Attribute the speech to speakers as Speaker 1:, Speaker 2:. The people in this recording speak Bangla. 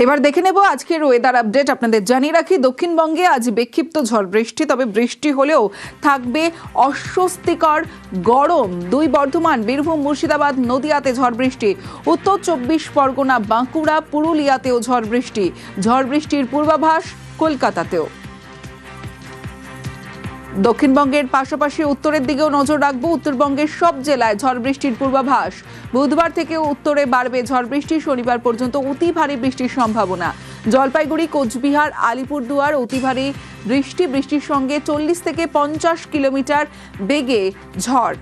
Speaker 1: এবার দেখে নেব আজকের ওয়েদার আপডেট। আপনাদের জানিয়ে রাখি, দক্ষিণবঙ্গে আজ বিক্ষিপ্ত ঝড় বৃষ্টি, তবে বৃষ্টি হলেও থাকবে অস্বস্তিকর গরম। দুই বর্ধমান, বীরভূম, মুর্শিদাবাদ, নদিয়াতে ঝড় বৃষ্টি। উত্তর 24 পরগনা, বাঁকুড়া, পুরুলিয়াতেও ঝড় বৃষ্টি। ঝড় বৃষ্টির পূর্বাভাস কলকাতাতেও। দক্ষিণবঙ্গের পাশাপাশি উত্তরের দিকেও নজর রাখবো। উত্তরবঙ্গের সব জেলায় ঝড় বৃষ্টির পূর্বাভাস। বুধবার থেকে উত্তরে বাড়বে ঝড় বৃষ্টি। শনিবার পর্যন্ত অতি ভারী বৃষ্টির সম্ভাবনা। জলপাইগুড়ি, কোচবিহার, আলিপুরদুয়ার অতি ভারী বৃষ্টির সঙ্গে 40 থেকে 50 কিলোমিটার বেগে ঝড়।